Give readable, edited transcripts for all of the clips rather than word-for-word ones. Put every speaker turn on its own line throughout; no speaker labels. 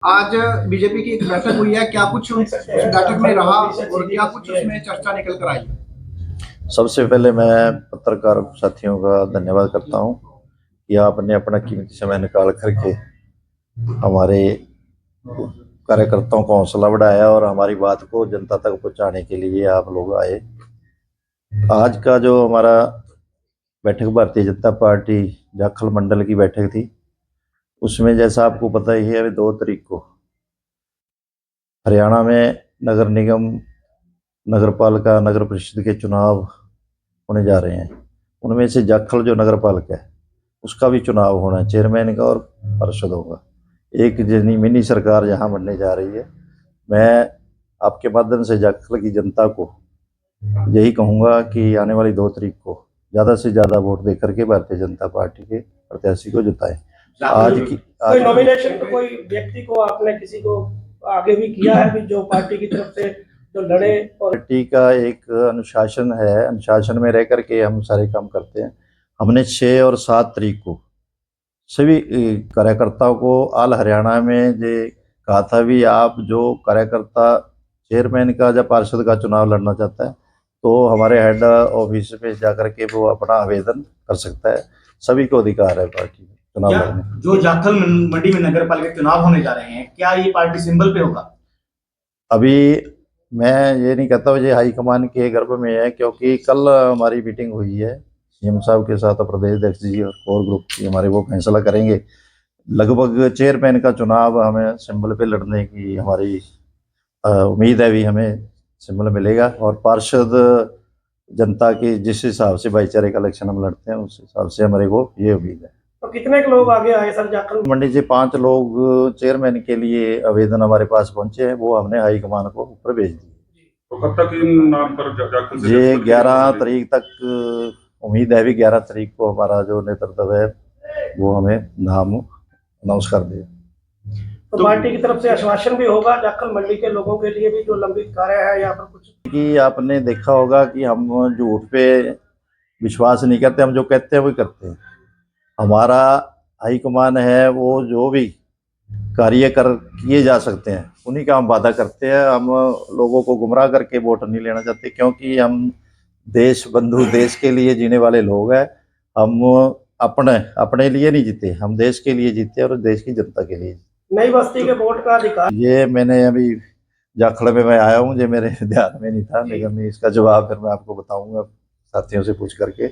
आज बीजेपी की एक बैठक हुई है, क्या कुछ उस बैठक में रहा और क्या कुछ उसमें चर्चा निकल कर आई?
सबसे पहले मैं पत्रकार साथियों का धन्यवाद करता हूं कि आपने अपना कीमती समय निकाल करके हमारे कार्यकर्ताओं को हौसला बढ़ाया और हमारी बात को जनता तक पहुंचाने के लिए आप लोग आए। आज का जो हमारा बैठक भारतीय जनता पार्टी जाखल मंडल की बैठक थी, उसमें जैसा आपको पता ही है, अभी 2 तारीख को हरियाणा में नगर निगम, नगर पालिका, नगर परिषद के चुनाव होने जा रहे हैं। उनमें से जाखल जो नगर पालिका है उसका भी चुनाव होना है, चेयरमैन का और पार्षदों का। एक जनी मिनी सरकार यहाँ बनने जा रही है। मैं आपके माध्यम से जाखल की जनता को यही कहूँगा कि आने वाली 2 तारीख को ज़्यादा से ज़्यादा वोट दे करके भारतीय जनता पार्टी के प्रत्याशी को जिताएं।
कोई नॉमिनेशन तो कोई व्यक्ति को आपने किसी को आगे भी किया है भी जो पार्टी की तरफ से जो लड़े? और
पार्टी का एक अनुशासन है, अनुशासन में रह करके हम सारे काम करते हैं। हमने 6 और 7 तारीख को सभी कार्यकर्ताओं को ऑल हरियाणा में ये कहा था भी आप जो कार्यकर्ता चेयरमैन का या पार्षद का चुनाव लड़ना चाहता है तो हमारे हेड ऑफिस पे जाकर के वो अपना आवेदन कर सकता है। सभी को अधिकार है पार्टी में चुनाव लड़ने।
जो जाखल मंडी में नगर पालिका चुनाव होने जा रहे हैं, क्या ये पार्टी सिंबल पे होगा?
अभी मैं ये नहीं कहता हूँ ये हाईकमान के गर्भ में है, क्योंकि कल हमारी मीटिंग हुई है सीएम साहब के साथ, प्रदेश अध्यक्ष जी और कोर ग्रुप की हमारे, वो फैसला करेंगे। लगभग चेयरमैन का चुनाव हमें सिंबल पे लड़ने की हमारी उम्मीद है, भी हमें सिंबल मिलेगा। और पार्षद जनता की जिस हिसाब से भाईचारे का इलेक्शन हम लड़ते हैं उस हिसाब से हमारे को ये उम्मीद है।
तो कितने लोग आगे आए सर जाखल
मंडी से 5 लोग चेयरमैन के लिए आवेदन हमारे पास पहुंचे हैं, वो हमने हाईकमान को ऊपर भेज दिए।
तो कब तक इन नाम पर जाखल से
ये 11 तारीख तक उम्मीद है, भी 11 तारीख को हमारा जो नेतृत्व है वो हमें नाम अनाउंस कर दे।
तो पार्टी की तरफ से आश्वासन भी होगा जाखल मंडी के लोगों के लिए भी जो लंबित कार्य है यहाँ पर कुछ?
कि आपने देखा होगा कि हम झूठ पे विश्वास नहीं करते, हम जो कहते हैं वही करते हैं। हमारा हाईकमान है वो जो भी कार्य कर किए जा सकते हैं उन्हीं का हम वादा करते हैं। हम लोगों को गुमराह करके वोट नहीं लेना चाहते, क्योंकि हम देश बंधु, देश के लिए जीने वाले लोग हैं। हम अपने लिए नहीं जीते, हम देश के लिए जीते और देश की जनता के लिए।
नई बस्ती के वोट का अधिकार
ये मैंने अभी जाखड़ में मैं आया हूँ, जो मेरे ध्यान में नहीं था, लेकिन मैं इसका जवाब फिर मैं आपको बताऊंगा साथियों से पूछ करके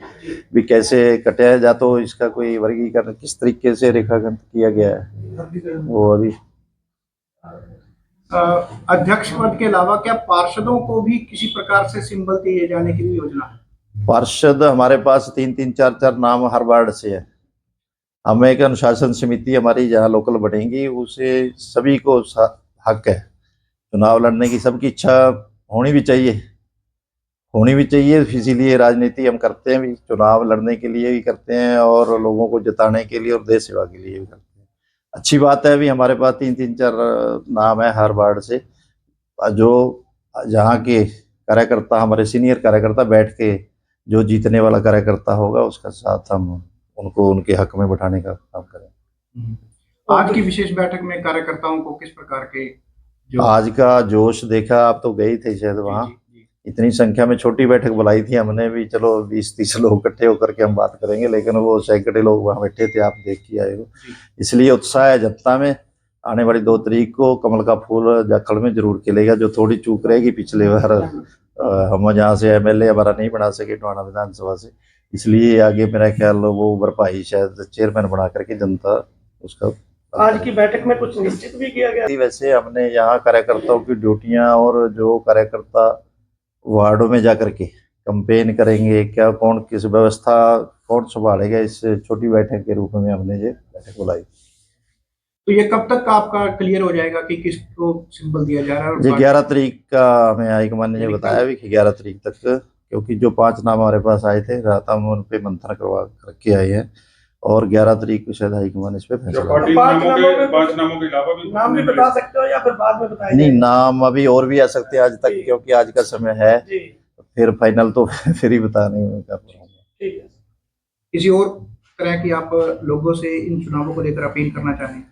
भी कैसे कटा है, या तो इसका कोई वर्गीकरण किस तरीके से रेखांकन किया गया है वो अभी।
अध्यक्ष पद के अलावा क्या पार्षदों को भी किसी प्रकार से सिंबल दिए जाने की भी योजना है?
पार्षद हमारे पास 3-3, 4-4 नाम हर वार्ड से है। हमें एक अनुशासन समिति हमारी जहाँ लोकल बनेगी, उसे सभी को हक है चुनाव लड़ने की। सबकी इच्छा होनी भी चाहिए। इसीलिए राजनीति हम करते हैं भी, चुनाव लड़ने के लिए भी करते हैं और लोगों को जिताने के लिए और देश सेवा के लिए भी करते हैं। अच्छी बात है, भी हमारे पास 3-3, 4 नाम है हर वार्ड से, जो जहाँ के कार्यकर्ता, हमारे सीनियर कार्यकर्ता बैठ के जो जीतने वाला कार्यकर्ता होगा उसका साथ हम उनको उनके हक में बैठाने का काम करें।
आज की विशेष बैठक में कार्यकर्ताओं को किस प्रकार के
आज का जोश देखा, आप तो गए थे शायद वहाँ। इतनी संख्या में छोटी बैठक बुलाई थी हमने भी, चलो 20-30 लोग इकट्ठे होकर के हम बात करेंगे, लेकिन वो सैकड़े लोग वहाँ बैठे थे, आप देख के आए हो। इसलिए उत्साह है जनता में। आने वाली 2 तारीख को कमल का फूल जाखड़ में जरूर खिलेगा। जो थोड़ी चूक रहेगी पिछले बार हम जहाँ से एमएलए हमारा नहीं बना सके टोहाना विधानसभा से, इसलिए आगे मेरा ख्याल वो भरपाई शायद चेयरमैन बना करके जनता उसका।
आज की बैठक में कुछ निश्चित भी किया गया?
वैसे हमने यहाँ कार्यकर्ताओं की ड्यूटियां और जो कार्यकर्ता वार्डों में जाकर के कैंपेन करेंगे, क्या कौन किस व्यवस्था कौन संभालेगा, इस छोटी बैठक के रूप में हमने ये बैठक बुलाई।
तो ये कब तक आपका क्लियर हो जाएगा कि किसको सिंबल दिया जा रहा है?
ये 11 तारीख का हमें हाईकमान ने बताया भी कि 11 तारीख तक, क्योंकि जो 5 नाम हमारे पास आए थे रात हम उन पे मंथन करवा करके आए हैं और 11 तारीख को शायद हाईकमान इस पे फैसला।
5 नामों के अलावा भी
नाम भी बता सकते हो या फिर बाद में बताएंगे?
नहीं, नाम अभी और भी आ सकते हैं आज तक, क्योंकि आज का समय है, फिर फाइनल तो फिर ही बताने का।
ठीक है।
किसी और तरह की आप लोगों से इन चुनावों को लेकर अपील करना चाहें?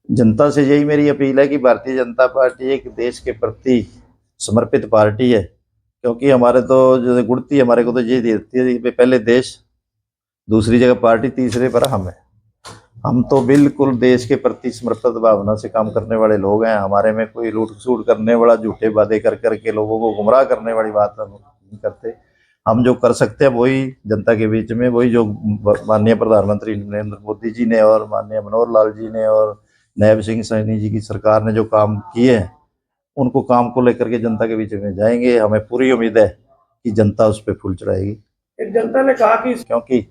जनता से यही मेरी अपील है कि भारतीय जनता पार्टी एक देश के प्रति समर्पित पार्टी है, क्योंकि हमारे तो जो गुड़ती हमारे को तो ये देती है कि पहले देश, दूसरी जगह पार्टी, तीसरे पर हम है। हम तो बिल्कुल देश के प्रति समर्पित भावना से काम करने वाले लोग हैं। हमारे में कोई लूट सूट करने वाला, झूठे वादे कर करके लोगों को गुमराह करने वाली बात हम नहीं करते। हम जो कर सकते हैं वही जनता के बीच में, वही जो माननीय प्रधानमंत्री नरेंद्र मोदी जी ने और माननीय मनोहर लाल जी ने और नायब सिंह सैनी जी की सरकार ने जो काम किए हैं, उनको काम को लेकर के जनता के बीच में जाएंगे। हमें पूरी उम्मीद है कि जनता उस पर फूल चढ़ाएगी।
एक जनता ने कहा कि
क्योंकि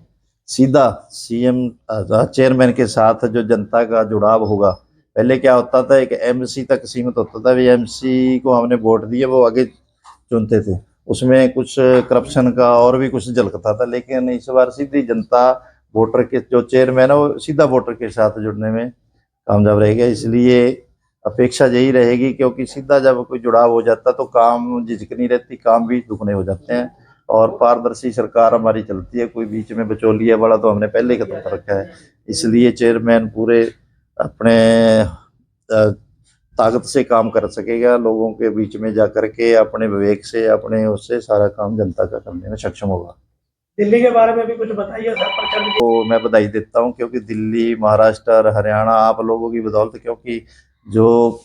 सीधा सीएम चेयरमैन के साथ जो जनता का जुड़ाव होगा, पहले क्या होता था, एक एमसी तक सीमित होता था। भी एमसी को हमने वोट दिए, वो आगे चुनते थे, उसमें कुछ करप्शन का और भी कुछ झलकता था। लेकिन इस बार सीधी जनता वोटर के जो चेयरमैन है वो सीधा वोटर के साथ जुड़ने में कामयाब रहेगा। इसलिए अपेक्षा यही रहेगी, क्योंकि सीधा जब कोई जुड़ाव हो जाता तो काम झिझक नहीं रहती, काम भी दुगने हो जाते हैं और पारदर्शी सरकार हमारी चलती है। कोई बीच में बिचौलिया वाला तो हमने पहले ही खत्म कर रखा है। इसलिए चेयरमैन पूरे अपने ताकत से काम कर सकेगा, लोगों के बीच में जा करके अपने विवेक से, अपने उससे सारा काम जनता का करने में सक्षम होगा।
दिल्ली के बारे में भी कुछ बताइए सर। प्रचंड
तो मैं बधाई देता हूं, क्योंकि दिल्ली, महाराष्ट्र, हरियाणा आप लोगों की बदौलत, क्योंकि जो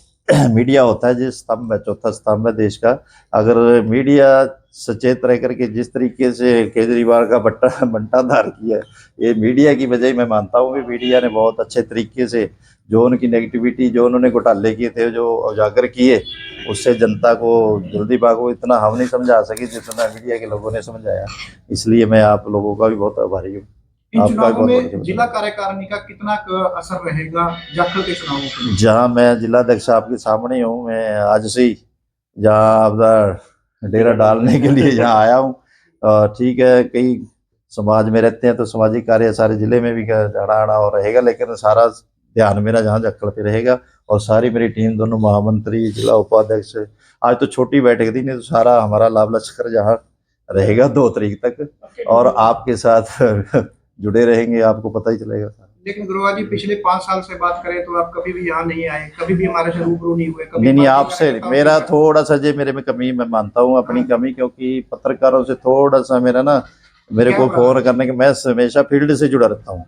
मीडिया होता है जिस स्तंभ है, चौथा स्तंभ है देश का, अगर मीडिया सचेत रह करके जिस तरीके से केजरीवाल का बंटाधार किया है, ये मीडिया की वजह मैं मानता हूँ। कि मीडिया ने बहुत अच्छे तरीके से जो उनकी नेगेटिविटी, जो उन्होंने घोटाले किए थे, जो उजागर किए, उससे जनता को जल्दी भागो इतना हम नहीं समझा सके जितना मीडिया के लोगों ने समझाया। इसलिए मैं आप लोगों का भी बहुत आभारी हूँ।
इन
आपका
चुनावों
बहुत
में
बहुत
जिला कार्यकारिणी का कितना असर रहेगा जाखल के चुनावों पर?
जहाँ मैं जिलाध्यक्ष आपके सामने हूँ, मैं आज से ही जहाँ आपका डेरा डालने के लिए यहाँ आया हूँ। ठीक है, कई समाज में रहते हैं तो सामाजिक कार्य सारे जिले में भी जाना आना और रहेगा, लेकिन सारा ध्यान मेरा जहाँ जक्कड़ पे रहेगा और सारी मेरी टीम, दोनों महामंत्री, जिला उपाध्यक्ष। आज तो छोटी बैठक थी, नहीं तो सारा हमारा लाभ लश्कर जहाँ रहेगा 2 तारीख तक और आपके साथ जुड़े रहेंगे, आपको पता ही चलेगा।
लेकिन गुरुआ जी, पिछले 5 साल से बात करें तो आप कभी भी यहाँ नहीं आए, कभी भी हमारे से रूबरू नहीं हुए, कभी
नहीं,
पार्टी
आपसे
कार्यकर्ताओं
मेरा
के साथ-
थोड़ा सा जे मेरे में कमी, मैं मानता हूँ अपनी कमी, क्योंकि पत्रकारों से थोड़ा सा मेरा ना, मेरे को फोन करने के, मैं हमेशा फील्ड से जुड़ा रहता हूँ।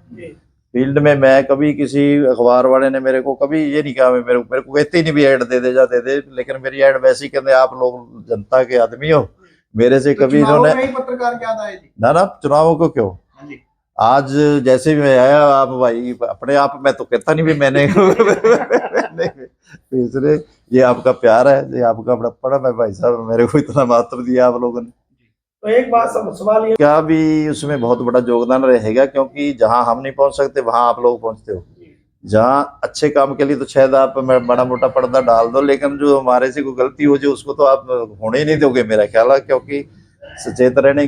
फील्ड में मैं कभी किसी अखबार वाले ने मेरे को कभी ये नहीं कहा, मेरे को कहते ही नहीं भी ऐड दे दे जा दे दे, लेकिन मेरी ऐड वैसे ही कहते आप लोग जनता के आदमी हो, मेरे से
तो
कभी
चुनावों
इन्होंने
में ही पत्रकार याद आए जी?
ना चुनावों को क्यों,
हाँ जी।
आज जैसे भी मैं आया, आप भाई अपने आप, मैं तो कहता नहीं भी मैंने तीसरे, ये आपका प्यार है, ये आपका बड़प्पन है। मैं भाई साहब, मेरे को इतना महत्व दिया आप लोगों ने।
तो एक बात सवाल ये,
क्या भी उसमें बहुत बड़ा योगदान रहेगा, क्योंकि जहां हम नहीं पहुंच सकते वहां आप लोग पहुंचते हो। जहां अच्छे काम के लिए तो शायद आप बड़ा मोटा पर्दा डाल दो, लेकिन जो हमारे से कोई गलती हो जाए उसको तो आप होने ही नहीं दोगे, मेरा ख्याल है। क्योंकि सचेत रहने के